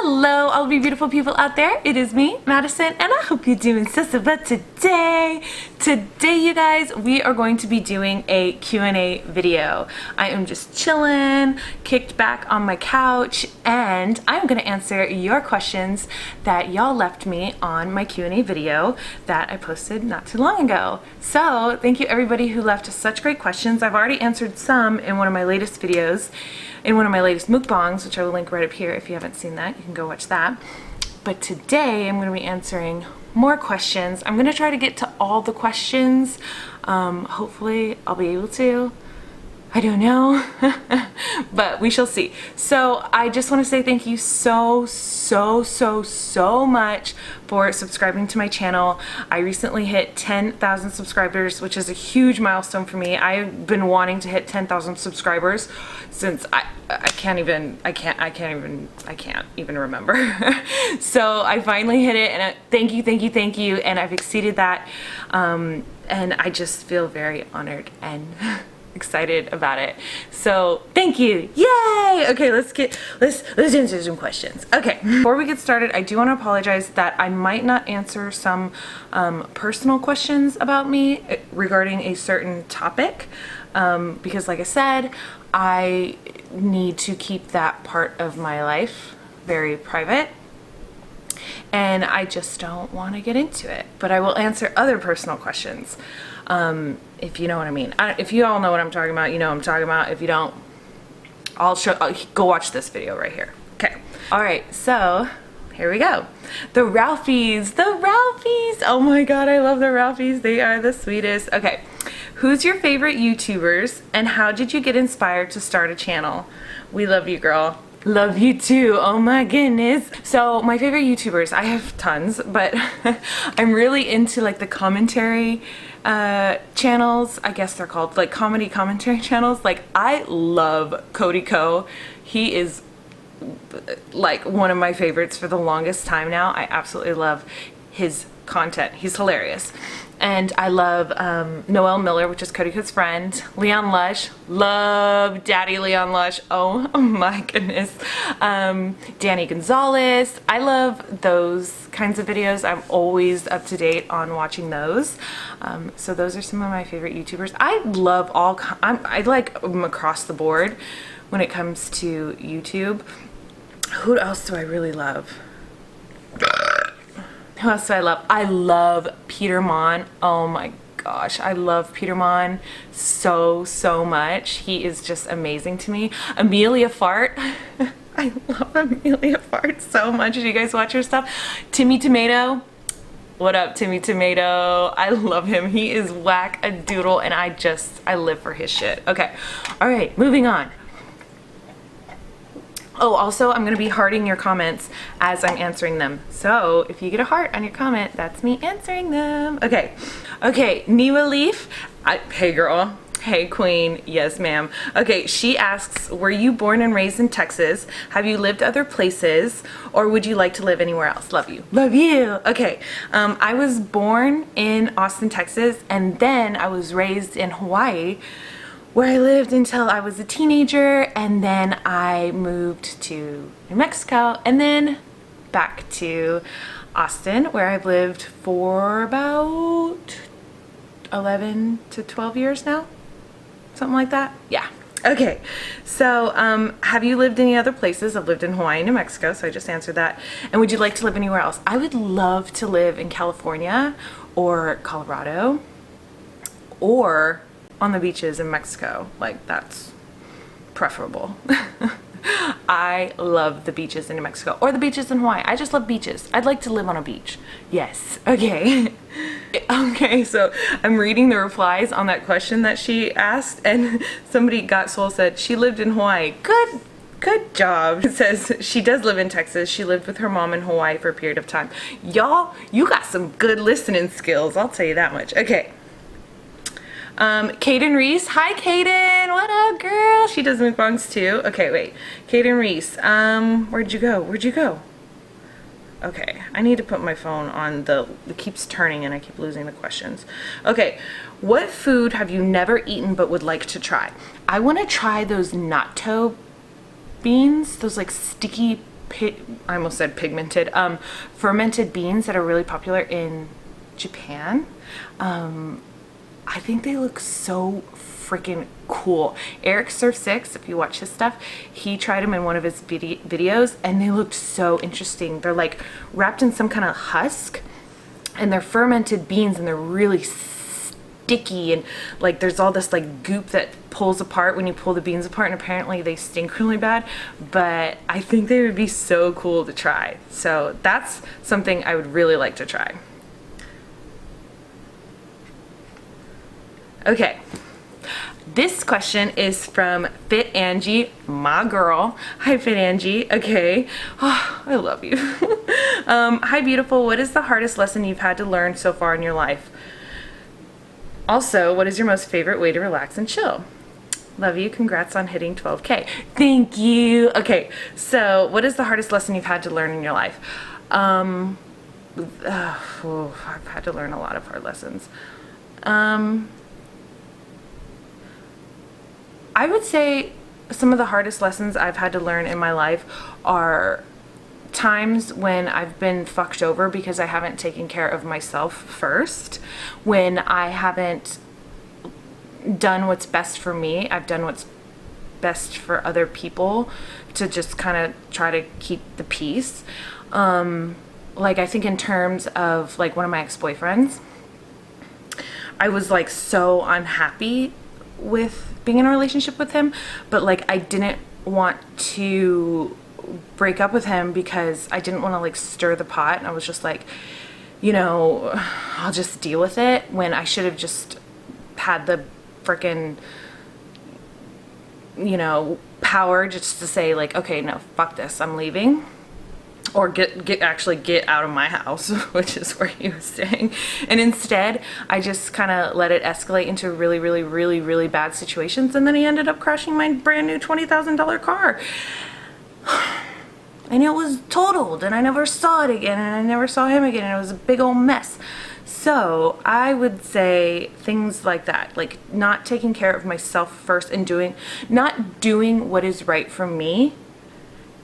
Hello, all of you beautiful people out there. It is me, Madison, and I hope you're doing so. But today, you guys, we are going to be doing a Q&A video. I am just chilling, kicked back on my couch, and I'm going to answer your questions that y'all left me on my Q&A video that I posted not too long ago. So thank you everybody who left such great questions. I've already answered some in one of my latest videos, in one of my latest mukbangs, which I will link right up here. If you haven't seen that, you can go watch that. But today I'm going to be answering more questions. I'm going to try to get to all the questions. Hopefully I'll be able to. I don't know, but we shall see. So I just want to say thank you so much for subscribing to my channel. I recently hit 10,000 subscribers, which is a huge milestone for me. I've been wanting to hit 10,000 subscribers since I can't even remember. So I finally hit it, and thank you, and I've exceeded that, and I just feel very honored and excited about it. So thank you. Yay! Okay, let's answer some questions. Okay, before we get started, I do want to apologize that I might not answer some personal questions about me regarding a certain topic, because like I said, I need to keep that part of my life very private, and I just don't want to get into it. But I will answer other personal questions, if you know what I mean. If you all know what I'm talking about, you know what I'm talking about. If you don't, I'll go watch this video right here. Okay. All right. So here we go. The Ralphies. Oh my God, I love the Ralphies. They are the sweetest. Okay. Who's your favorite YouTubers, and how did you get inspired to start a channel? We love you, girl. Love you too. Oh my goodness. So my favorite YouTubers, I have tons, but I'm really into like the commentary channels. I guess they're called like comedy commentary channels. Like I love Cody Co. He is like one of my favorites for the longest time now. I absolutely love his content. He's hilarious. And I love Noel Miller, which is Cody Co's friend. Leon Lush, love Daddy Leon Lush. Oh my goodness. Danny Gonzalez. I love those kinds of videos. I'm always up to date on watching those. So those are some of my favorite YouTubers. I love I like them across the board when it comes to YouTube. Who else do I really love? Who else do I love? I love Peter Mon. Oh my gosh, I love Peter Mon so much. He is just amazing to me. Amelia Fart. I love Amelia Fart so much. Do you guys watch her stuff? Timmy Tomato. What up, Timmy Tomato? I love him. He is whack-a-doodle, and I live for his shit. Okay, all right, moving on. Oh, also, I'm going to be hearting your comments as I'm answering them. So if you get a heart on your comment, that's me answering them. Okay. Okay, Niwa Leaf. Hey, girl. Hey, queen. Yes, ma'am. Okay, she asks, were you born and raised in Texas? Have you lived other places? Or would you like to live anywhere else? Love you. Love you. Okay. I was born in Austin, Texas, and then I was raised in Hawaii, where I lived until I was a teenager, and then I moved to New Mexico, and then back to Austin, where I've lived for about 11 to 12 years now, something like that. Yeah. Okay, so have you lived any other places? I've lived in Hawaii and New Mexico, so I just answered that. And would you like to live anywhere else? I would love to live in California or Colorado, or on the beaches in Mexico. Like, that's preferable. I love the beaches in New Mexico, or the beaches in Hawaii. I just love beaches. I'd like to live on a beach. Yes. Okay. Okay, so I'm reading the replies on that question that she asked, and somebody got soul said she lived in Hawaii. Good job. It says she does live in Texas. She lived with her mom in Hawaii for a period of time. Y'all, you got some good listening skills, I'll tell you that much. Okay. Kaden Reese. Hi, Kaden. What up, girl? She does mukbangs too. Okay, wait. Kaden Reese. Where'd you go? Okay, I need to put my phone on it keeps turning and I keep losing the questions. Okay, what food have you never eaten but would like to try? I want to try those natto beans, those like sticky I almost said pigmented, fermented beans that are really popular in Japan. I think they look so freaking cool. Eric Surf 6, if you watch his stuff, he tried them in one of his videos and they looked so interesting. They're like wrapped in some kind of husk and they're fermented beans and they're really sticky and like there's all this like goop that pulls apart when you pull the beans apart, and apparently they stink really bad, but I think they would be so cool to try. So that's something I would really like to try. Okay, this question is from Fit Angie, my girl. Hi, Fit Angie. Okay, oh, I love you. Hi, beautiful. What is the hardest lesson you've had to learn so far in your life? Also, what is your most favorite way to relax and chill? Love you. Congrats on hitting 12K. Thank you. Okay, so what is the hardest lesson you've had to learn in your life? I've had to learn a lot of hard lessons. I would say some of the hardest lessons I've had to learn in my life are times when I've been fucked over because I haven't taken care of myself first, when I haven't done what's best for me. I've done what's best for other people to just kind of try to keep the peace. Like I think in terms of like one of my ex-boyfriends, I was like so unhappy with being in a relationship with him, but like I didn't want to break up with him because I didn't want to like stir the pot, and I was just like, you know, I'll just deal with it, when I should have just had the freaking, you know, power just to say like, okay, no, fuck this, I'm leaving. Or actually get out of my house, which is where he was staying. And instead, I just kind of let it escalate into really, really, really, really bad situations. And then he ended up crashing my brand new $20,000 car. And it was totaled, and I never saw it again, and I never saw him again, and it was a big old mess. So I would say things like that, like not taking care of myself first and not doing what is right for me,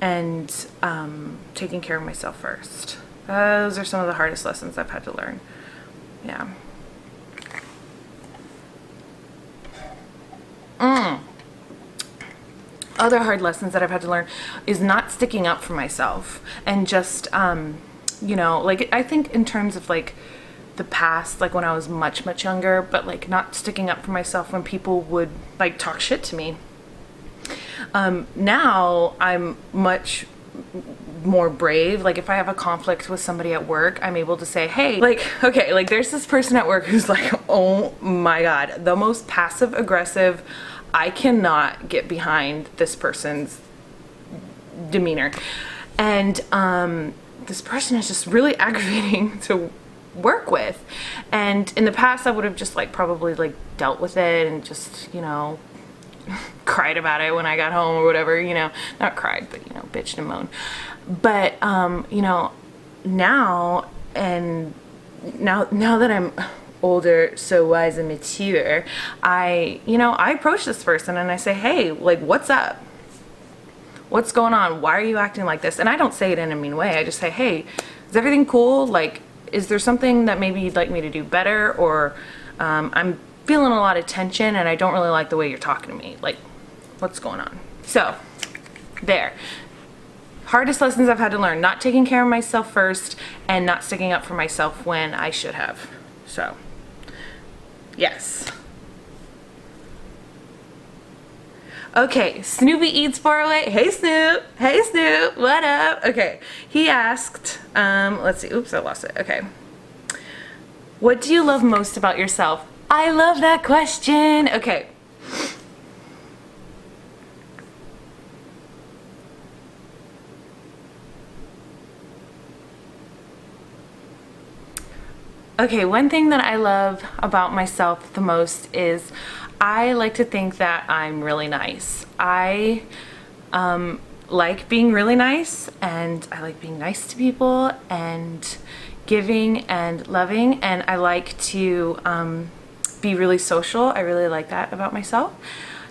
and taking care of myself first. Those are some of the hardest lessons I've had to learn. Yeah. Other hard lessons that I've had to learn is not sticking up for myself, and just, you know, like I think in terms of like the past, like when I was much, much younger, but like not sticking up for myself when people would like talk shit to me. Now I'm much more brave. Like if I have a conflict with somebody at work, I'm able to say, hey, like, okay, like there's this person at work who's like, oh my God, the most passive aggressive. I cannot get behind this person's demeanor. And this person is just really aggravating to work with. And in the past I would have just like probably like dealt with it and just, you know, cried about it when I got home or whatever, you know, not cried, but, you know, bitched and moaned. But, you know, now that I'm older, so wise and mature, I approach this person and I say, hey, like, what's up? What's going on? Why are you acting like this? And I don't say it in a mean way. I just say, hey, is everything cool? Like, is there something that maybe you'd like me to do better? Or I'm feeling a lot of tension and I don't really like the way you're talking to me. Like, what's going on? So, there. Hardest lessons I've had to learn: not taking care of myself first and not sticking up for myself when I should have. So, yes. Okay, Snoopy Eats Far Away. Hey Snoop. Hey Snoop. What up? Okay, he asked, let's see. Oops, I lost it. Okay. What do you love most about yourself? I love that question. Okay. Okay, one thing that I love about myself the most is I like to think that I'm really nice. I like being really nice, and I like being nice to people and giving and loving, and I like to be really social. I really like that about myself.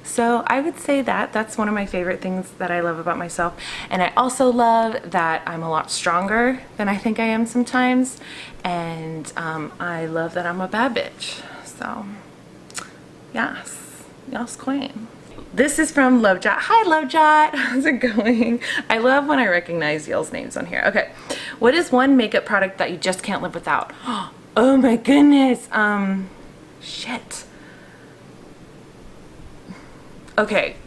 So I would say that that's one of my favorite things that I love about myself. And I also love that I'm a lot stronger than I think I am sometimes. And I love that I'm a bad bitch. So yes queen. This is from Lovejot. Hi Lovejot, how's it going? I love when I recognize y'all's names on here. Okay, what is one makeup product that you just can't live without? Oh my goodness, shit. Okay,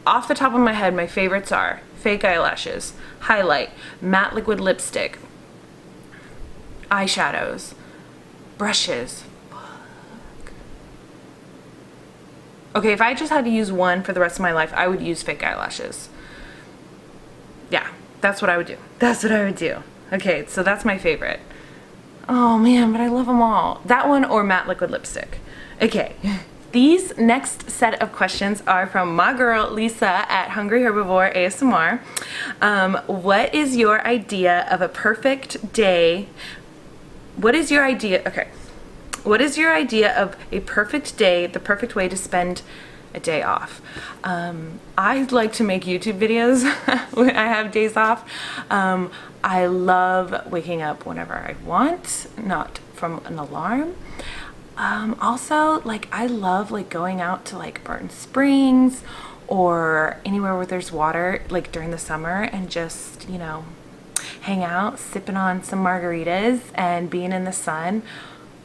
off the top of my head, my favorites are fake eyelashes, highlight, matte liquid lipstick, eyeshadows, brushes. Okay, if I just had to use one for the rest of my life, I would use fake eyelashes. Yeah, that's what I would do. That's what I would do. Okay, so that's my favorite. Oh man, but I love them all. That one or matte liquid lipstick. Okay, these next set of questions are from my girl Lisa at Hungry Herbivore ASMR. What is your idea of a perfect day? What is your idea? Okay. What is your idea of a perfect day, the perfect way to spend a day off? I like to make YouTube videos when I have days off. I love waking up whenever I want, not from an alarm. Also, like, I love like going out to like Barton Springs or anywhere where there's water, like during the summer, and just, you know, hang out, sipping on some margaritas and being in the sun.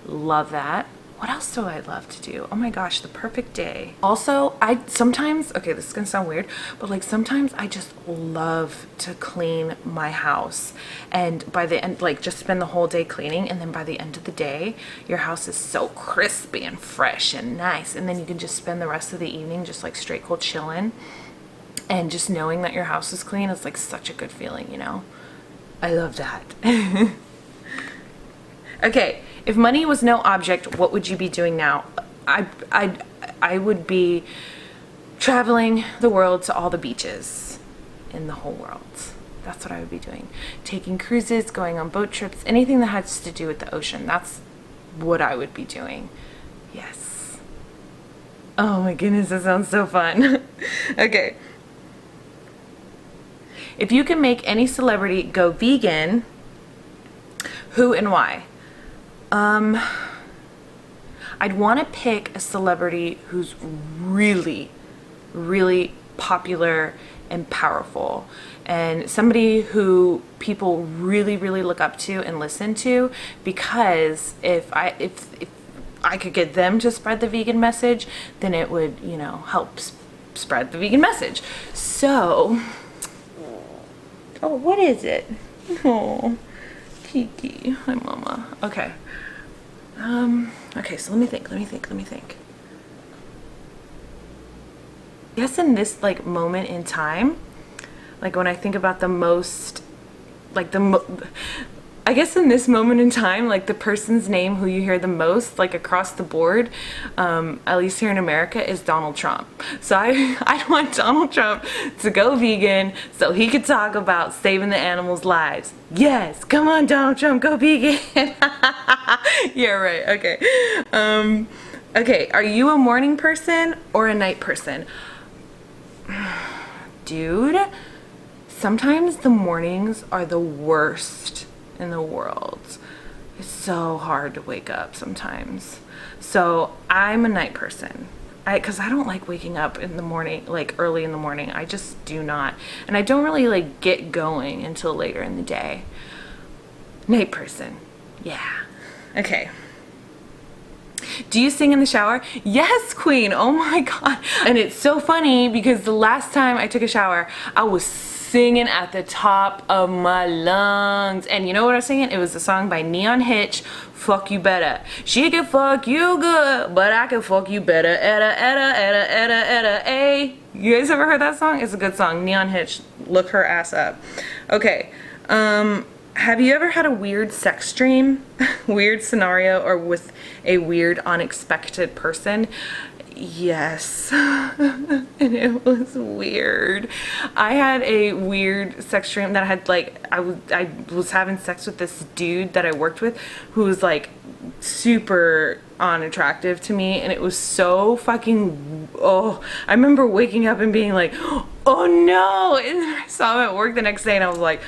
Love that. What else do I love to do? Oh my gosh, the perfect day. Also, I sometimes, okay, this is gonna sound weird, but like sometimes I just love to clean my house. And by the end, like just spend the whole day cleaning, and then by the end of the day, your house is so crispy and fresh and nice. And then you can just spend the rest of the evening just like straight cold chilling. And just knowing that your house is clean is like such a good feeling, you know? I love that. Okay. If money was no object, what would you be doing now? I would be traveling the world to all the beaches in the whole world. That's what I would be doing. Taking cruises, going on boat trips, anything that has to do with the ocean. That's what I would be doing. Yes. Oh my goodness, that sounds so fun. Okay. If you can make any celebrity go vegan, who and why? I'd want to pick a celebrity who's really, really popular and powerful, and somebody who people really, really look up to and listen to, because if I could get them to spread the vegan message, then it would, you know, help spread the vegan message. So, oh, what is it? Oh, Kiki, hi mama. Okay. Okay, so let me think. I guess in this like moment in time, like when I think about the most, like I guess in this moment in time, like the person's name who you hear the most, like across the board, at least here in America, is Donald Trump. So I want Donald Trump to go vegan so he could talk about saving the animals' lives. Yes, come on Donald Trump, go vegan. Yeah, right, okay. Okay, are you a morning person or a night person? Dude, sometimes the mornings are the worst in the world. It's so hard to wake up sometimes. So I'm a night person. Because I don't like waking up in the morning, like early in the morning. I just do not. And I don't really like get going until later in the day. Night person. Yeah. Okay. Do you sing in the shower? Yes, queen. Oh my God. And it's so funny because the last time I took a shower, I was singing at the top of my lungs. And you know what I was singing? It was a song by Neon Hitch, Fuck You Better. She can fuck you good, but I can fuck you better. Ay. You guys ever heard that song? It's a good song. Neon Hitch. Look her ass up. Okay. Have you ever had a weird sex dream, weird scenario, or with a weird, unexpected person? Yes, and it was weird. I had a weird sex dream that I had like, I was having sex with this dude that I worked with who was like super unattractive to me, and it was so fucking, oh, I remember waking up and being like, oh no, and then I saw him at work the next day and I was like,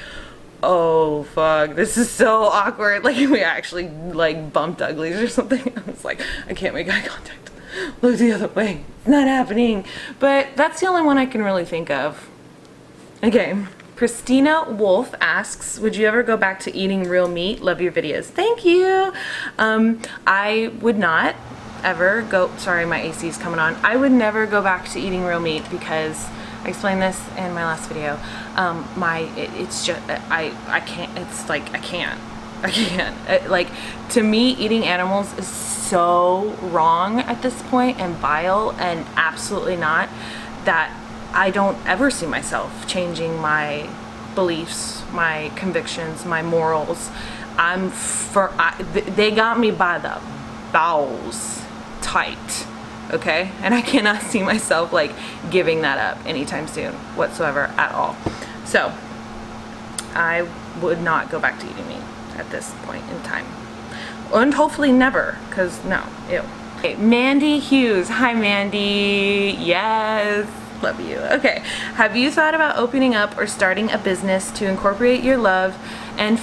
oh fuck, this is so awkward. Like we actually like bumped uglies or something. I was like, I can't make eye contact, look the other way, it's not happening. But that's the only one I can really think of. Okay, Christina Wolf asks, would you ever go back to eating real meat? Love your videos. Thank you. I would not ever go, sorry, my AC is coming on. I would never go back to eating real meat because I explained this in my last video. It's just, I can't, it's like, I can't. Like, to me, eating animals is so wrong at this point and vile and absolutely not, that I don't ever see myself changing my beliefs, my convictions, my morals. They got me by the balls tight, okay? And I cannot see myself like giving that up anytime soon whatsoever at all. So I would not go back to eating meat at this point in time. And hopefully never, because no, ew. Okay, Mandy Hughes. Hi, Mandy. Yes. Love you. Okay. Have you thought about opening up or starting a business to incorporate your love and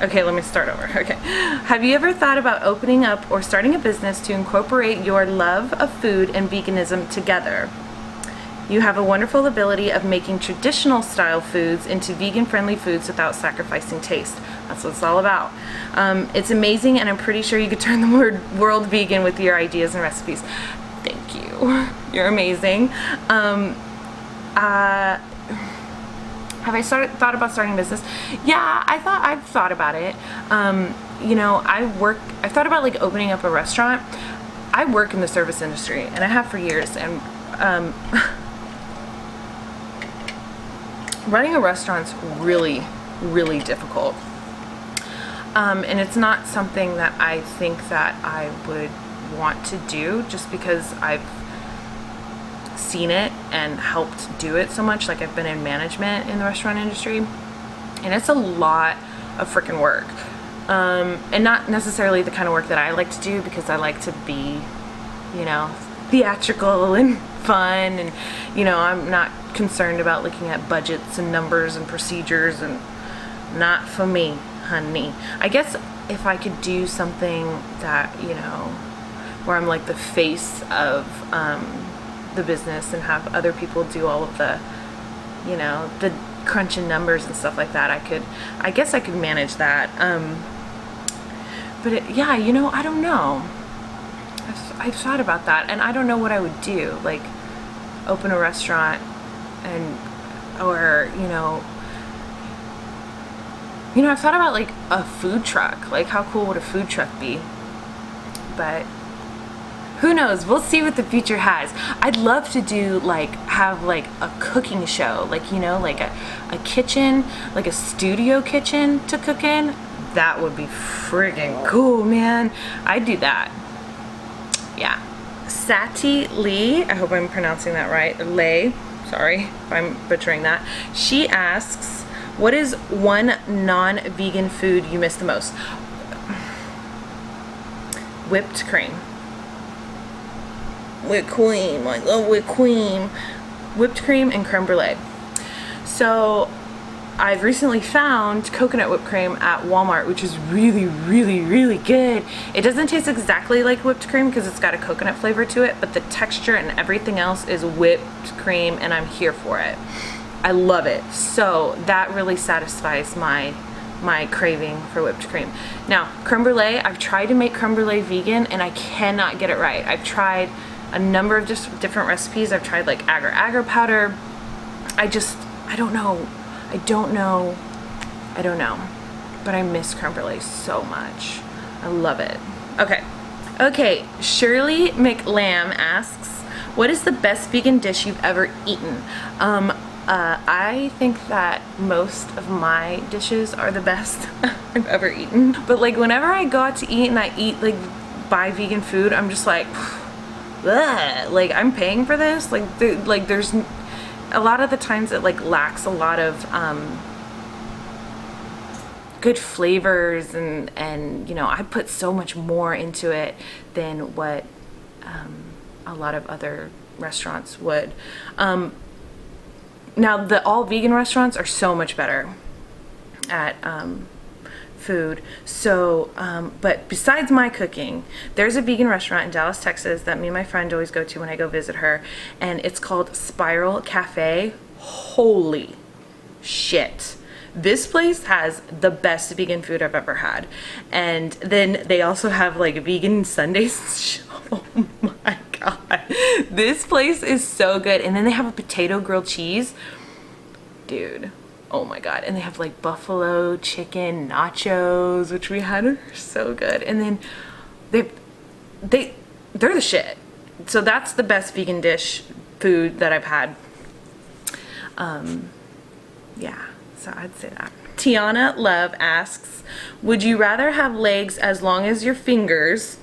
okay, let me start over. Okay. Have you ever thought about opening up or starting a business to incorporate your love of food and veganism together? You have a wonderful ability of making traditional style foods into vegan friendly foods without sacrificing taste. That's what it's all about. It's amazing, and I'm pretty sure you could turn the world vegan with your ideas and recipes. Thank you. You're amazing. Have I thought about starting a business? Yeah, I've thought about it. You know, I've thought about like opening up a restaurant. I work in the service industry, and I have for years, and running a restaurant's really, really difficult. And it's not something that I think that I would want to do just because I've seen it and helped do it so much. Like, I've been in management in the restaurant industry, and it's a lot of freaking work. And not necessarily the kind of work that I like to do, because I like to be, you know, theatrical and fun, and, you know, I'm not concerned about looking at budgets and numbers and procedures, and not for me, honey. I guess if I could do something that, you know, where I'm like the face of the business and have other people do all of the, you know, the crunching numbers and stuff like that, I guess I could manage that. But yeah, you know, I don't know. I've thought about that, and I don't know what I would do, like open a restaurant or, you know, I've thought about like a food truck. Like, how cool would a food truck be? But who knows? We'll see what the future has. I'd love to do have a cooking show, like, you know, like a kitchen, like a studio kitchen to cook in. That would be friggin' cool, man. I'd do that. Yeah. Sati Lee, I hope I'm pronouncing that right. Lay, sorry if I'm butchering that. She asks, what is one non-vegan food you miss the most? Whipped cream. Whipped cream. I love whipped cream. Whipped cream and creme brulee. So I've recently found coconut whipped cream at Walmart, which is really, really, really good. It doesn't taste exactly like whipped cream because it's got a coconut flavor to it, but the texture and everything else is whipped cream, and I'm here for it. I love it. So that really satisfies my craving for whipped cream. Now, creme brulee, I've tried to make creme brulee vegan, and I cannot get it right. I've tried a number of just different recipes. I've tried like agar-agar powder. I don't know. But I miss creme brulee so much. I love it. Okay, Shirley McLam asks, what is the best vegan dish you've ever eaten? I think that most of my dishes are the best I've ever eaten. But like, whenever I go out to eat and I eat like buy vegan food, I'm just like, ugh, like, I'm paying for this? Like, there's a lot of the times it like lacks a lot of good flavors, and you know, I put so much more into it than what a lot of other restaurants would. Now the all vegan restaurants are so much better at food. So but besides my cooking, there's a vegan restaurant in Dallas, Texas that me and my friend always go to when I go visit her, and it's called Spiral Cafe. Holy shit, this place has the best vegan food I've ever had. And then they also have like vegan Sundays. Oh my god, this place is so good. And then they have a potato grilled cheese, dude, oh my god. And they have like buffalo chicken nachos, which we had, are so good. And then they're the shit. So that's the best vegan dish food that I've had. Yeah, so I'd say that. Tiana Love asks, would you rather have legs as long as your fingers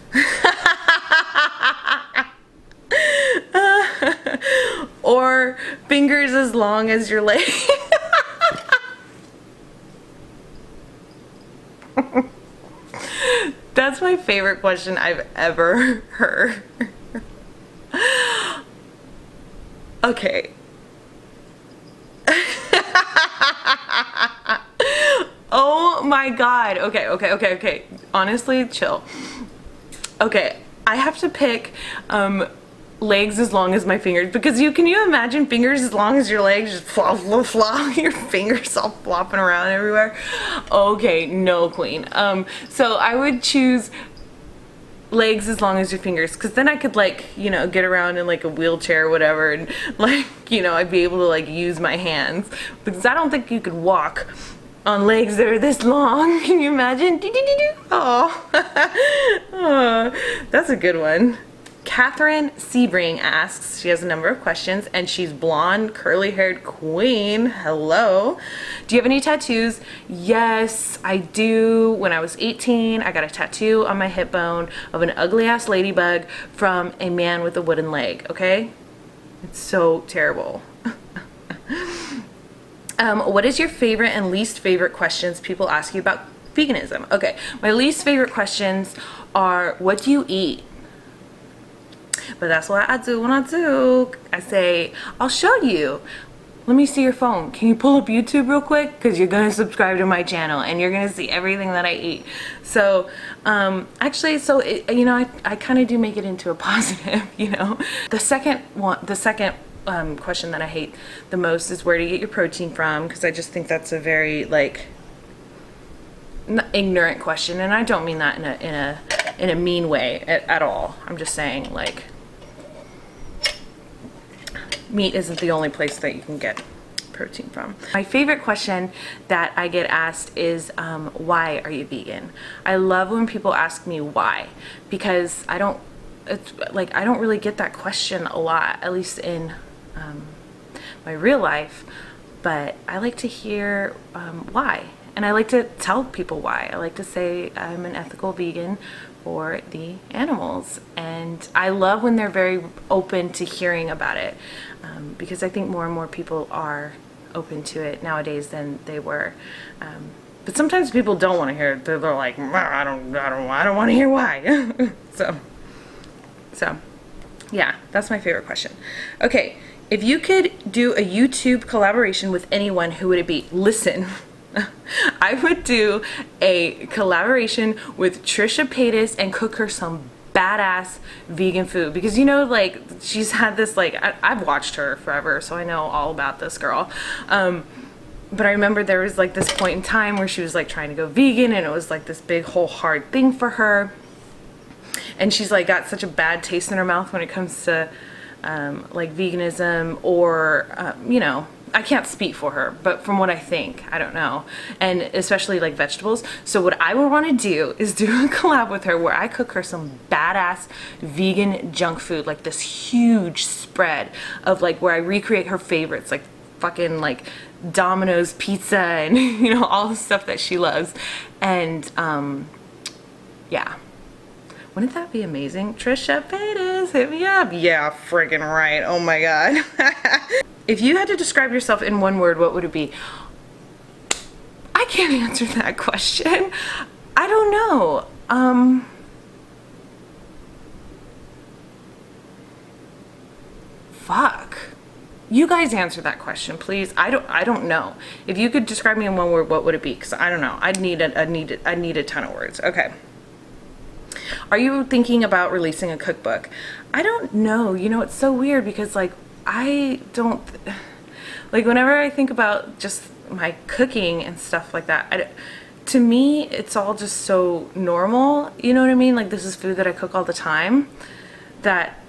or fingers as long as your legs? That's my favorite question I've ever heard. Okay. Oh my god. Okay. Honestly, chill. Okay, I have to pick legs as long as my fingers, because can you imagine fingers as long as your legs, just flop, your fingers all flopping around everywhere? Okay, no queen. So I would choose legs as long as your fingers, because then I could, like, you know, get around in like a wheelchair or whatever, and like, you know, I'd be able to like use my hands, because I don't think you could walk on legs that are this long. Can you imagine? Oh, oh, that's a good one. Catherine Sebring asks, she has a number of questions, and she's blonde, curly-haired queen. Hello. Do you have any tattoos? Yes, I do. When I was 18, I got a tattoo on my hip bone of an ugly-ass ladybug from a man with a wooden leg, okay? It's so terrible. What is your favorite and least favorite questions people ask you about veganism? Okay, my least favorite questions are, what do you eat? But that's what I do when I say, I'll show you. Let me see your phone. Can you pull up YouTube real quick? Because you're going to subscribe to my channel and you're going to see everything that I eat. So, actually, so, you know, I kind of do make it into a positive, you know. The second question that I hate the most is where do you get your protein from? Because I just think that's a very, like, ignorant question. And I don't mean that in a mean way at all. I'm just saying, like, meat isn't the only place that you can get protein from. My favorite question that I get asked is, why are you vegan? I love when people ask me why, because I don't really get that question a lot, at least in my real life, but I like to hear why. And I like to tell people why. I like to say I'm an ethical vegan for the animals. And I love when they're very open to hearing about it, because I think more and more people are open to it nowadays than they were. But sometimes people don't want to hear it. They're like, I don't want to hear why. So yeah, that's my favorite question. Okay, if you could do a YouTube collaboration with anyone, who would it be? Listen. I would do a collaboration with Trisha Paytas and cook her some badass vegan food, because, you know, like, she's had this, like, I've watched her forever, so I know all about this girl. But I remember there was like this point in time where she was like trying to go vegan, and it was like this big whole hard thing for her, and she's like got such a bad taste in her mouth when it comes to like veganism, or you know, I can't speak for her, but from what I think, I don't know, and especially like vegetables. So what I would want to do is do a collab with her where I cook her some badass vegan junk food, like this huge spread of like where I recreate her favorites, like fucking like Domino's pizza and you know, all the stuff that she loves. And yeah, wouldn't that be amazing? Trisha Paytas, hit me up. Yeah, friggin' right. Oh my god. If you had to describe yourself in one word, what would it be? I can't answer that question. I don't know. Fuck. You guys answer that question, please. I don't know. If you could describe me in one word, what would it be? Because I don't know. I'd need a ton of words. Okay. Are you thinking about releasing a cookbook? I don't know. You know, it's so weird because like I don't like whenever I think about just my cooking and stuff like that, to me it's all just so normal. You know what I mean? Like this is food that I cook all the time, that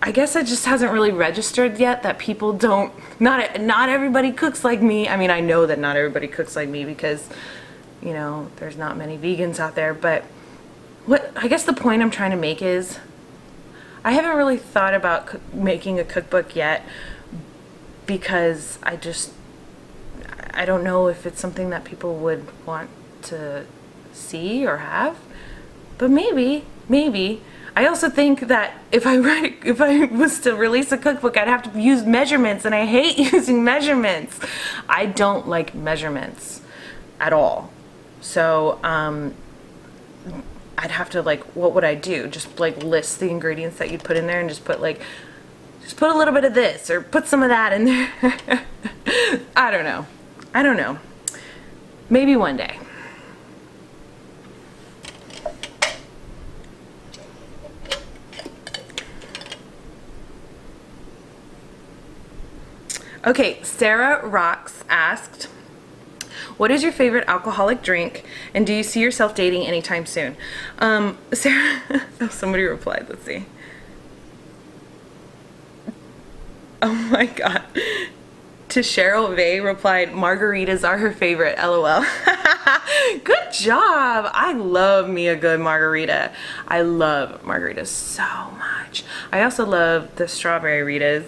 I guess it just hasn't really registered yet that people don't, not everybody cooks like me. I mean, I know that not everybody cooks like me because, you know, there's not many vegans out there, but what I guess the point I'm trying to make is I haven't really thought about making a cookbook yet because I don't know if it's something that people would want to see or have, but maybe. I also think that if I was to release a cookbook, I'd have to use measurements, and I hate using measurements. I don't like measurements at all. So I'd have to, like, what would I do? Just like list the ingredients that you'd put in there and just put a little bit of this or put some of that in there. I don't know. Maybe one day. Okay, Sarah Rocks asked, what is your favorite alcoholic drink, and do you see yourself dating anytime soon? Sarah, oh, somebody replied, let's see. Oh my God. To Cheryl Vay replied, margaritas are her favorite, LOL. Good job. I love me a good margarita. I love margaritas so much. I also love the strawberry Ritas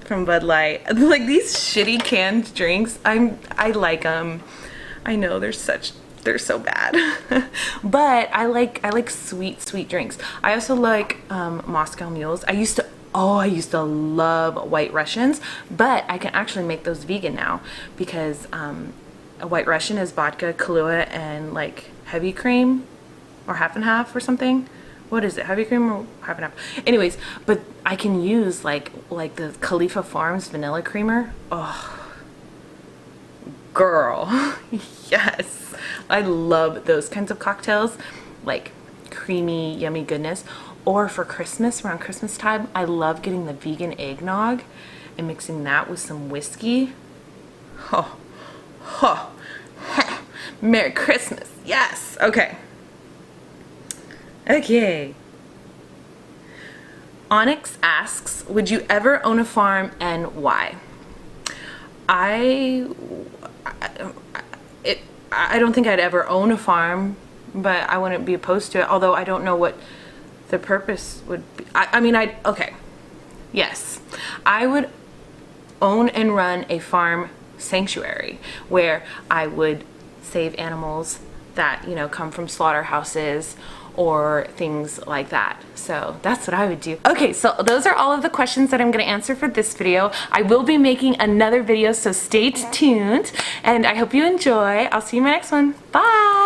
from Bud Light. Like these shitty canned drinks, I like them. I know they're so bad. But I like sweet drinks. I also like Moscow Mules. I used to love White Russians, but I can actually make those vegan now because a White Russian is vodka, Kahlua, and like heavy cream or half and half or something. What is it? Heavy cream or half and half? Anyways, but I can use like the Khalifa Farms vanilla creamer. Oh, girl. Yes. I love those kinds of cocktails, like creamy, yummy goodness. Or for Christmas, around Christmas time, I love getting the vegan eggnog and mixing that with some whiskey. Oh, oh, Merry Christmas. Yes. Okay. Okay. Onyx asks, would you ever own a farm and why? I don't think I'd ever own a farm, but I wouldn't be opposed to it, although I don't know what the purpose would be. Okay. Yes. I would own and run a farm sanctuary where I would save animals that, you know, come from slaughterhouses or things like that. So that's what I would do. Okay, so those are all of the questions that I'm gonna answer for this video. I will be making another video, so stay tuned, and I hope you enjoy. I'll see you in my next one. Bye!